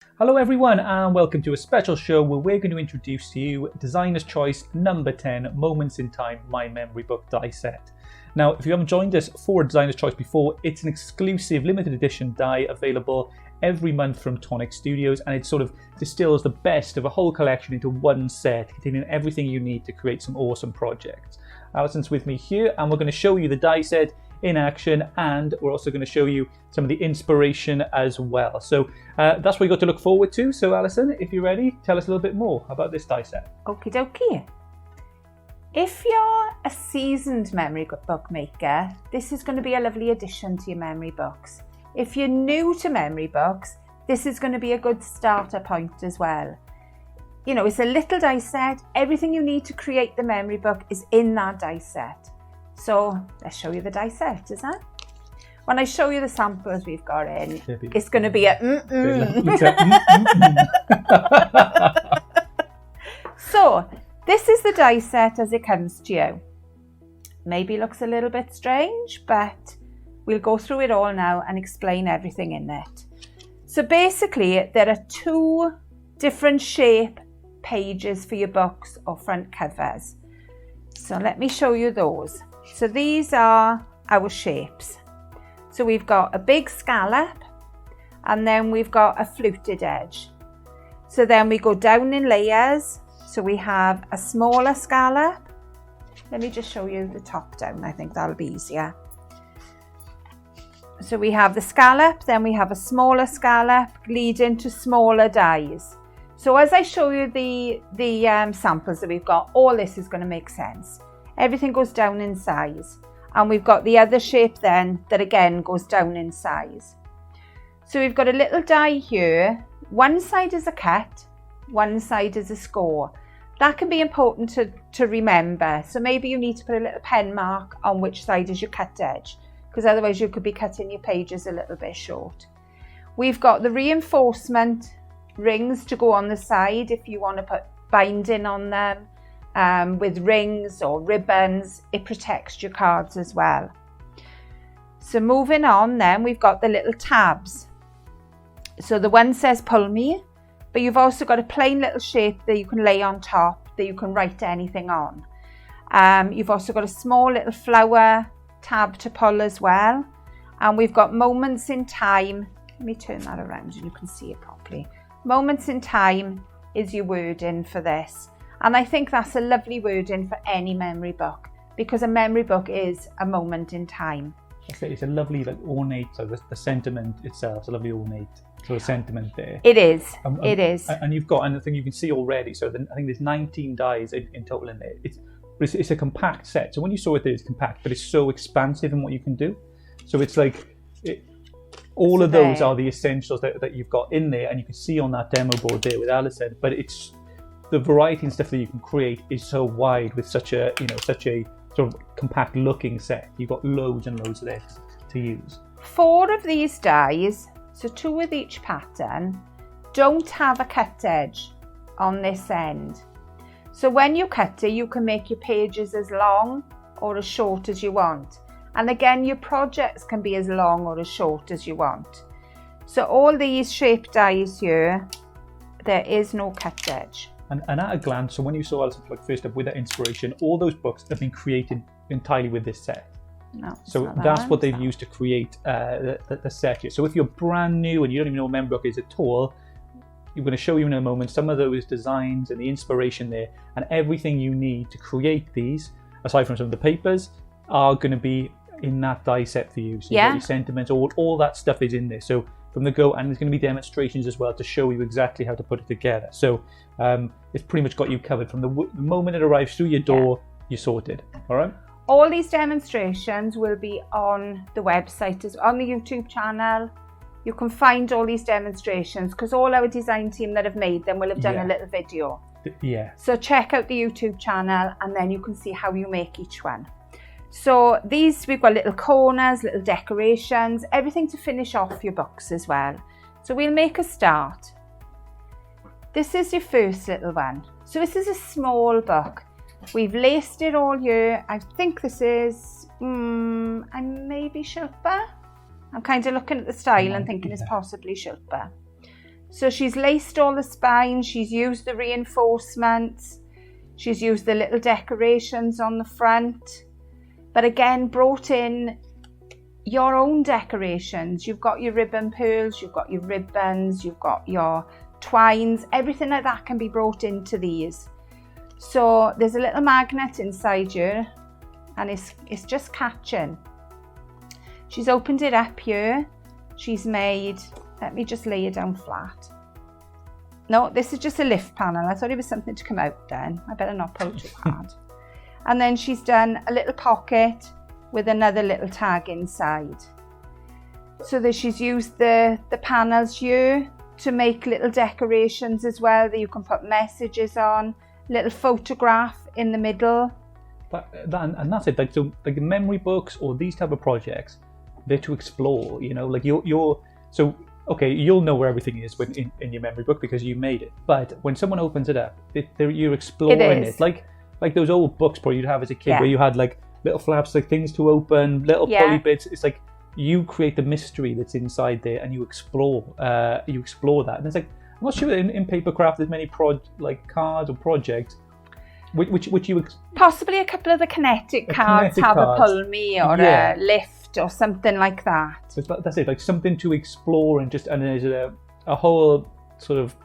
Hello everyone and welcome to a special show where we're going to introduce to you Designer's Choice number 10, Moments in Time, My Memory Book die set. Now, if you haven't joined us for Designer's Choice before, it's an exclusive limited edition die available every month from Tonic Studios, and it sort of distills the best of a whole collection into one set, containing everything you need to create some awesome projects. Alison's with me here and we're going to show you the die set in action, and we're also going to show you some of the inspiration as well. So that's what you got to look forward to. So Alison, if you're ready, tell us a little bit more about this die set. Okie dokie. If you're a seasoned memory book maker, this is going to be a lovely addition to your memory books. If you're new to memory books, this is going to be a good starter point as well. You know, it's a little die set. Everything you need to create the memory book is in that die set. So let's show you the die set, is that? When I show you the samples we've got in, it's going to be a So this is the die set as it comes to you. Maybe looks a little bit strange, but we'll go through it all now and explain everything in it. So basically, there are two different shape pages for your books or front covers. So let me show you those. So these are our shapes. So we've got a big scallop and then we've got a fluted edge. So then we go down in layers. So we have a smaller scallop. Let me just show you the top down. I think that'll be easier. So we have the scallop, then we have a smaller scallop leading to smaller dies. So as I show you the samples that we've got, all this is going to make sense. Everything goes down in size. And we've got the other shape then that again goes down in size. So we've got a little die here. One side is a cut, one side is a score. That can be important to remember. So maybe you need to put a little pen mark on which side is your cut edge, because otherwise you could be cutting your pages a little bit short. We've got the reinforcement rings to go on the side if you want to put binding on them. With rings or ribbons, it protects your cards as well. So moving on then, we've got the little tabs. So the one says pull me, but you've also got a plain little shape that you can lay on top that you can write anything on. You've also got a small little flower tab to pull as well. And we've got moments in time. Let me turn that around and you can see it properly. Moments in time is your wording for this. And I think that's a lovely wording for any memory book, because a memory book is a moment in time. It's a lovely, ornate, so the sentiment itself, it's a lovely ornate sort of sentiment there. It is, it is. And you've got, and the thing you can see already, so I think there's 19 dies in total in there. It's a compact set. So when you saw it there, it's compact, but it's so expansive in what you can do. So it's like, all of those are the essentials that you've got in there, and you can see on that demo board there with Alison, but it's, the variety and stuff that you can create is so wide with such a sort of compact looking set. You've got loads and loads of this to use. 4 of these dies, so 2 with each pattern, don't have a cut edge on this end. So when you cut it, you can make your pages as long or as short as you want. And again, your projects can be as long or as short as you want. So all these shape dies here, there is no cut edge. And at a glance, so when you saw Alison first up with that inspiration, all those books have been created entirely with this set. No, so that's what they've used to create the set here. So if you're brand new and you don't even know what a memory book is at all, I'm going to show you in a moment some of those designs and the inspiration there, and everything you need to create these, aside from some of the papers, are going to be in that die set for you. So you've got your sentiments, all that stuff is in there. So from the go, and there's going to be demonstrations as well to show you exactly how to put it together. So it's pretty much got you covered from the moment it arrives through your door. You're sorted. All right. All these demonstrations will be on the website, on the YouTube channel. You can find all these demonstrations because all our design team that have made them will have done a little video. Yeah. So check out the YouTube channel and then you can see how you make each one. So these, we've got little corners, little decorations, everything to finish off your books as well. So we'll make a start. This is your first little one. So this is a small book. We've laced it all here. I think this is, maybe Shilpa. I'm kind of looking at the style and thinking it's possibly Shilpa. So she's laced all the spines, she's used the reinforcements, she's used the little decorations on the front, but again brought in your own decorations. You've got your ribbon pearls, you've got your ribbons, you've got your twines, everything like that can be brought into these. So there's a little magnet inside here and it's just catching. She's opened it up here. She's made, let me just lay it down flat. No, this is just a lift panel. I thought it was something to come out then. I better not pull too hard. And then she's done a little pocket with another little tag inside. So that she's used the panels here to make little decorations as well that you can put messages on, little photograph in the middle. And that's it. Like, so like memory books or these type of projects, they're to explore, you know, like so okay, you'll know where everything is when in your memory book because you made it. But when someone opens it up, you're exploring it. Like those old books probably you'd have as a kid where you had like little flaps, like things to open, little pulley bits. It's like you create the mystery that's inside there and you explore that. And it's like, I'm not sure in papercraft there's many cards or projects which you possibly a couple of the kinetic cards have a pull me or a lift or something like that. So that's it, like something to explore and there's a whole sort of,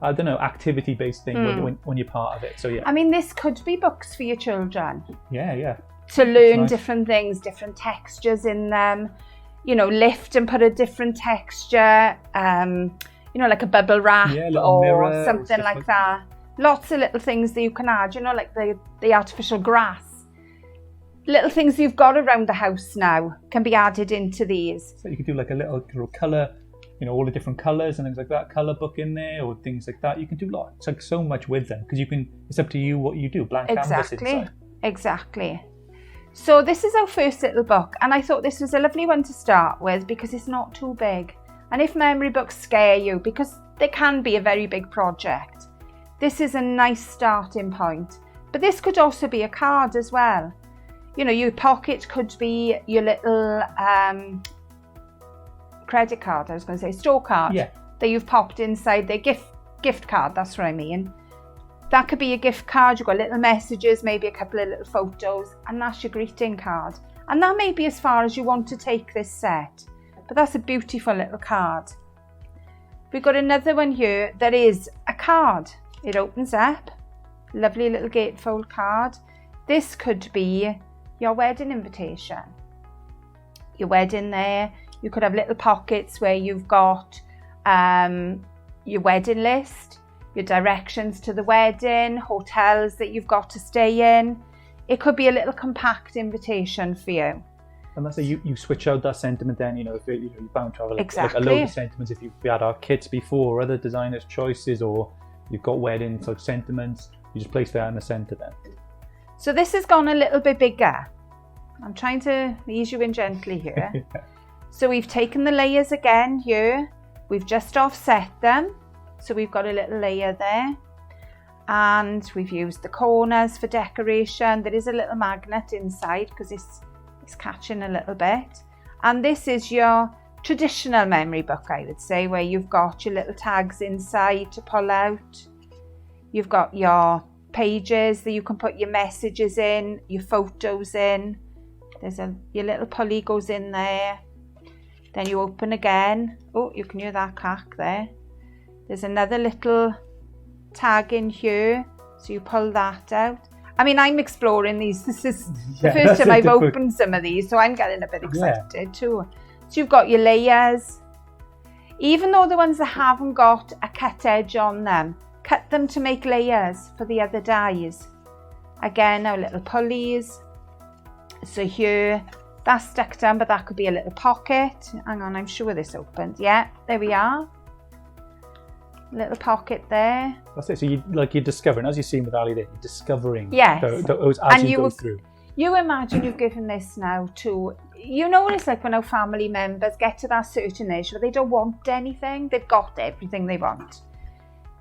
I don't know, activity-based thing when you're part of it. So yeah. I mean, this could be books for your children. Yeah. To learn different things, different textures in them. You know, lift and put a different texture. You know, like a bubble wrap or something like that. Lots of little things that you can add. You know, like the artificial grass. Little things you've got around the house now can be added into these. So you could do like a little colour, you know, all the different colours and things like that, colour book in there or things like that. You can do lots, like so much with them because it's up to you what you do, blank canvas inside. Exactly. So this is our first little book and I thought this was a lovely one to start with because it's not too big. And if memory books scare you, because they can be a very big project, this is a nice starting point. But this could also be a card as well. You know, your pocket could be your little credit card, I was going to say, store card that you've popped inside their gift card, that's what I mean. That could be a gift card, you've got little messages, maybe a couple of little photos, and that's your greeting card. And that may be as far as you want to take this set, but that's a beautiful little card. We've got another one here that is a card. It opens up, lovely little gatefold card. This could be your wedding invitation. Your wedding there, you could have little pockets where you've got your wedding list, your directions to the wedding, hotels that you've got to stay in. It could be a little compact invitation for you. And that's you switch out that sentiment then, you know, if you're bound to have like a load of sentiments if we had our kits before, or other designers' choices, or you've got weddings like sentiments, you just place that in the centre then. So this has gone a little bit bigger. I'm trying to ease you in gently here. So we've taken the layers again here. We've just offset them. So we've got a little layer there. And we've used the corners for decoration. There is a little magnet inside because it's catching a little bit. And this is your traditional memory book, I would say, where you've got your little tags inside to pull out. You've got your pages that you can put your messages in, your photos in. Your little pulley goes in there. Then you open again. Oh, you can hear that clack there. There's another little tag in here, so you pull that out. I mean, I'm exploring these. This is the first time I've opened some of these, so I'm getting a bit excited too. So you've got your layers. Even though the ones that haven't got a cut edge on them, cut them to make layers for the other dies. Again, our little pulleys. So here, that's stuck down, but that could be a little pocket. Hang on, I'm sure this opened. Yeah, there we are. Little pocket there. That's it. So you're discovering, as you've seen with Ali there, you're discovering those as you go through. You imagine you've given this now to, you know what it's like when our family members get to that certain age where they don't want anything, they've got everything they want.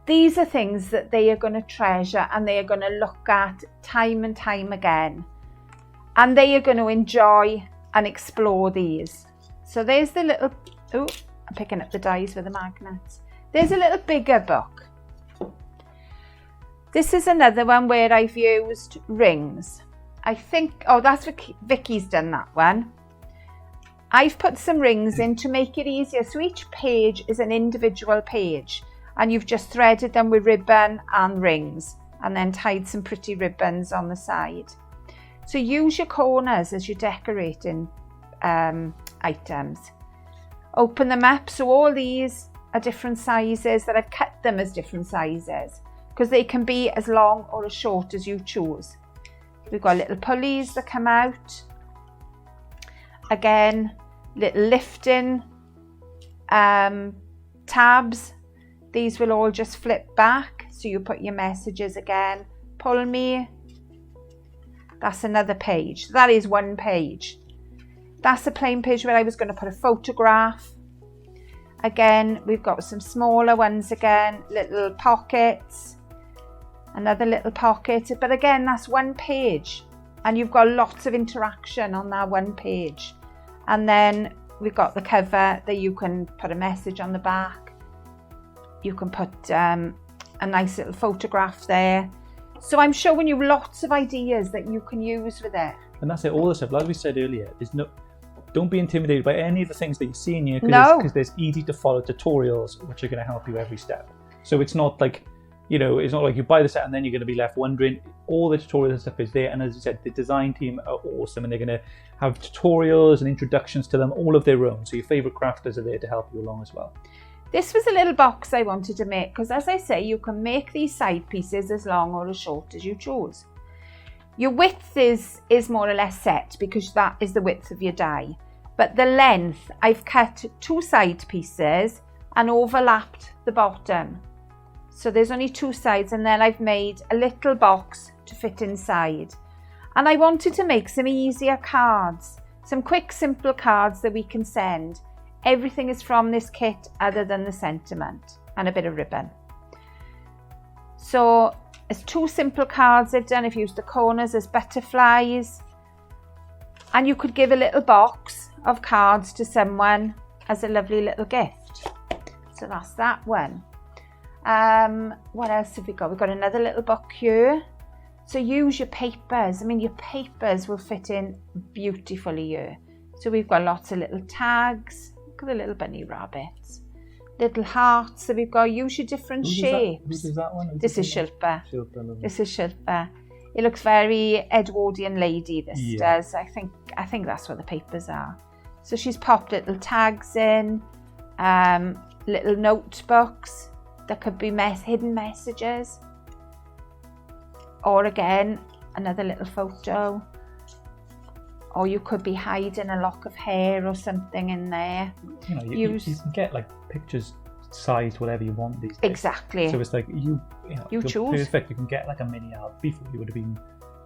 These are things that they are going to treasure and they are going to look at time and time again. And they are going to enjoy and explore these. So there's the little, I'm picking up the dies with the magnets. There's a little bigger book. This is another one where I've used rings. I think, oh, that's Vicky's done that one. I've put some rings in to make it easier. So each page is an individual page and you've just threaded them with ribbon and rings and then tied some pretty ribbons on the side. So use your corners as you're decorating items. Open them up. So all these are different sizes that I've cut them as different sizes because they can be as long or as short as you choose. We've got little pulleys that come out. Again, little lifting tabs. These will all just flip back. So you put your messages again. Pull me. That's another page. That is one page. That's a plain page where I was going to put a photograph. Again, we've got some smaller ones again, little pockets, another little pocket. But again, that's one page and you've got lots of interaction on that one page. And then we've got the cover that you can put a message on the back. You can put a nice little photograph there. So I'm showing you lots of ideas that you can use with it. And that's it, all the stuff, like we said earlier, don't be intimidated by any of the things that you see in here because there's easy to follow tutorials which are going to help you every step. So it's not like, it's not like you buy the set and then you're going to be left wondering. All the tutorials and stuff is there, and as you said, the design team are awesome and they're going to have tutorials and introductions to them all of their own. So your favourite crafters are there to help you along as well. This was a little box I wanted to make because, as I say, you can make these side pieces as long or as short as you choose. Your width is more or less set because that is the width of your die. But the length, I've cut 2 side pieces and overlapped the bottom. So there's only 2 sides, and then I've made a little box to fit inside. And I wanted to make some easier cards, some quick, simple cards that we can send. Everything is from this kit other than the sentiment and a bit of ribbon. So it's 2 simple cards I've done. I've used the corners as butterflies. And you could give a little box of cards to someone as a lovely little gift. So that's that one. What else have we got? We've got another little book here. So use your papers. I mean, your papers will fit in beautifully here. So we've got lots of little tags. Look at the little bunny rabbits. Little hearts that we've got. Use your different shapes. Who does that one? This is Shilpa. Shilpa. This is Shilpa. It looks very Edwardian lady, this does. I think that's what the papers are. So she's popped little tags in, little notebooks that could be hidden messages. Or again, another little photo. Or you could be hiding a lock of hair or something in there. You can get like pictures sized whatever you want these days. Exactly. So it's like you choose. Perfect. You can get like a mini album. Before you would have been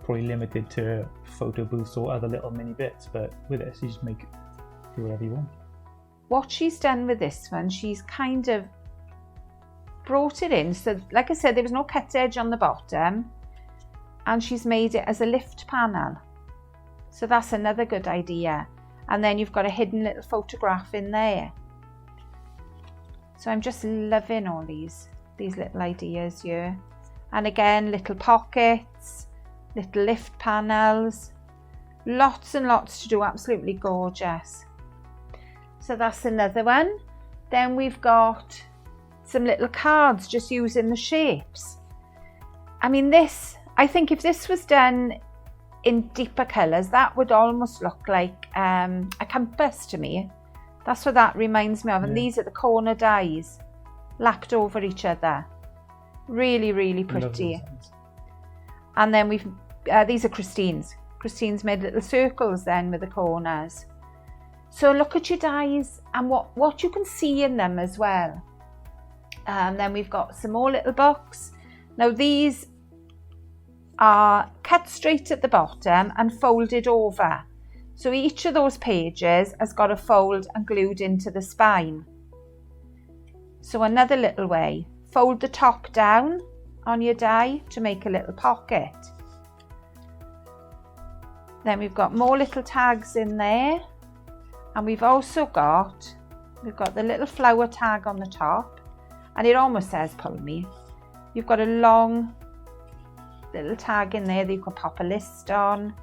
probably limited to photo booths or other little mini bits, but with this you just make it do whatever you want. What she's done with this one, she's kind of brought it in. So like I said, there was no cut edge on the bottom, and she's made it as a lift panel. So that's another good idea. And then you've got a hidden little photograph in there. So I'm just loving all these little ideas here. And again, little pockets, little lift panels, lots and lots to do, absolutely gorgeous. So that's another one. Then we've got some little cards just using the shapes. I mean, I think if this was done in deeper colours, that would almost look like a compass to me. That's what that reminds me of. And these are the corner dies lapped over each other. Really, really pretty. And then these are Christine's. Christine's made little circles then with the corners. So look at your dies and what you can see in them as well. And then we've got some more little books. Now these are cut straight at the bottom and folded over. So each of those pages has got a fold and glued into the spine. So another little way, fold the top down on your die to make a little pocket. Then we've got more little tags in there, and we've got the little flower tag on the top, and it almost says pull me. You've got a long little tag in there that you can pop a list on,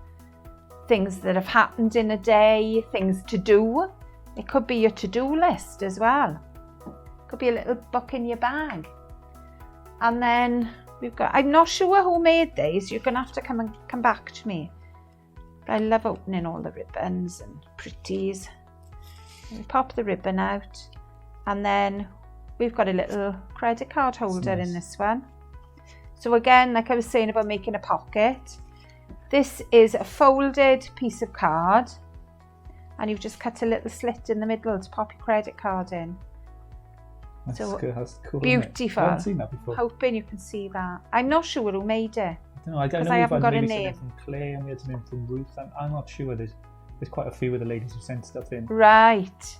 things that have happened in a day, things to do. It could be your to-do list as well. It could be a little book in your bag. And then we've got, I'm not sure who made these, you're going to have to come back to me. But I love opening all the ribbons and pretties. We pop the ribbon out, and then we've got a little credit card holder in this one. So again, like I was saying about making a pocket, this is a folded piece of card, and you've just cut a little slit in the middle to pop your credit card in. That's so good. That's cool. Beautiful. I haven't seen that before. Hoping you can see that. I'm not sure who made it. I don't know. I don't know. I haven't got a name. From Claire, and we had something from Ruth. I'm not sure. There's quite a few of the ladies who sent stuff in. Right.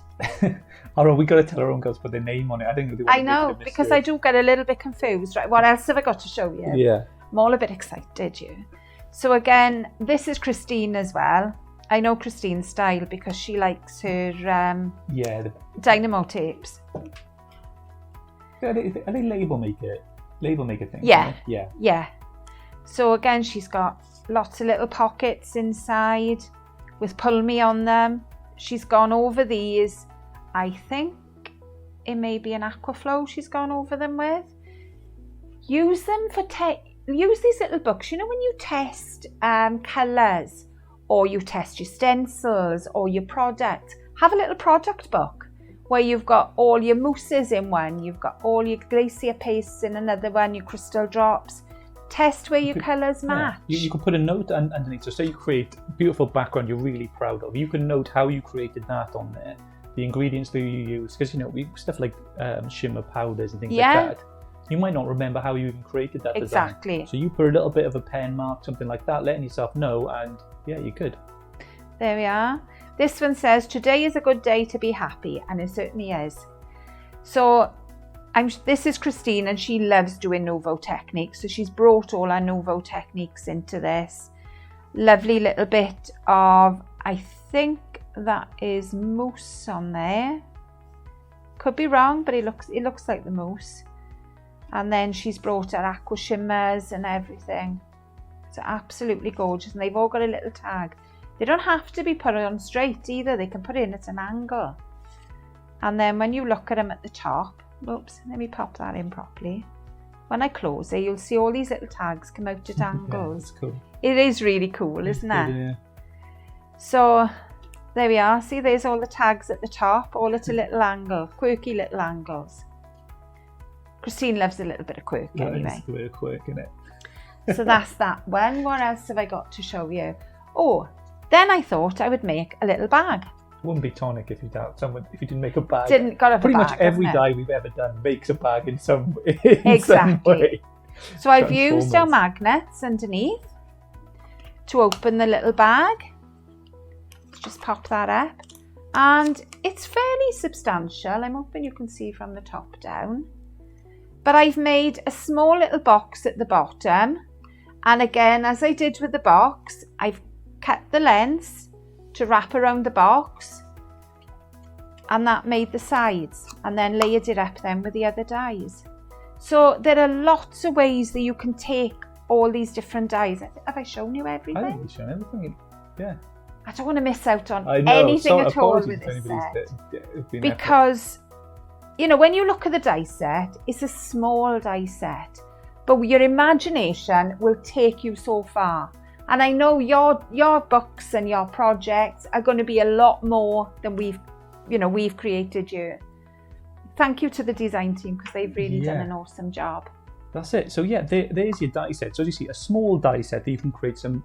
Alright, we got to tell our own girls to put their name on it. I think they want I know, because I do get a little bit confused. Right, what else have I got to show you? Yeah. I'm all a bit excited, you. So again, this is Christine as well. I know Christine's style because she likes her the dynamo tapes. Are they label maker things? Yeah. Yeah. Yeah. So again, she's got lots of little pockets inside with pull me on them. She's gone over these. I think it may be an Aquaflow she's gone over them with. Use them for use these little books. You know when you test colours, or you test your stencils or your product, have a little product book where you've got all your mousses in one, you've got all your glacier pastes in another one, your crystal drops. Test where your colours match. You can put a note underneath. So say you create a beautiful background you're really proud of. You can note how you created that on there, the ingredients that you use, because stuff like shimmer powders and things like that. You might not remember how you even created that design. Exactly. So you put a little bit of a pen mark, something like that, letting yourself know, and yeah, you could. There we are. This one says, today is a good day to be happy, and it certainly is. So this is Christine, and she loves doing Nouveau techniques. So she's brought all our Nouveau techniques into this. Lovely little bit of, I think that is mousse on there. Could be wrong, but it looks like the mousse. And then she's brought her aqua shimmers and everything. It's absolutely gorgeous, and they've all got a little tag. They don't have to be put on straight either. They can put it in at an angle. And then when you look at them at the top, oops, let me pop that in properly. When I close it, you'll see all these little tags come out at angles. That's cool. It is really cool, isn't it? Yeah. So there we are. See, there's all the tags at the top, all at a little angle, quirky little angles. Christine loves a little bit of quirk anyway. A bit of quirk in it. So that's that one. What else have I got to show you? Oh, then I thought I would make a little bag. It wouldn't be Tonic if you didn't make a bag. Pretty much every dye we've ever done makes a bag in some way. So I've used our magnets underneath to open the little bag. Let's just pop that up. And it's fairly substantial. I'm hoping you can see from the top down. But I've made a small little box at the bottom. And again, as I did with the box, I've cut the lengths to wrap around the box, and that made the sides, and then layered it up then with the other dies. So there are lots of ways that you can take all these different dies. Have I shown you everything? I think you've shown everything. Yeah. I don't want to miss out on anything at all with this set. Because, when you look at the die set, it's a small die set, but your imagination will take you so far. And I know your books and your projects are going to be a lot more than we've created you. Thank you to the design team, because they've really done an awesome job. That's it. So there's your die set. So as you see, a small die set that you can create some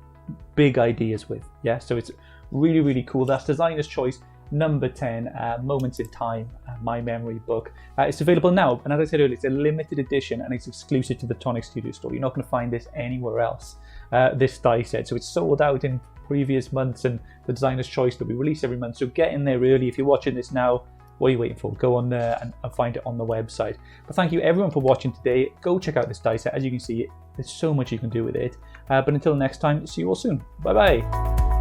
big ideas with. Yeah, so it's really, really cool. That's Designer's Choice number 10, Moments in Time, My Memory book. It's available now, and as I said earlier, it's a limited edition and it's exclusive to the Tonic Studio store. You're not going to find this anywhere else, this die set. So it's sold out in previous months, and the Designer's Choice that we release every month. So get in there early. If you're watching this now, what are you waiting for? Go on there and find it on the website. But thank you everyone for watching today. Go check out this die set. As you can see, there's so much you can do with it. But until next time, see you all soon. Bye bye.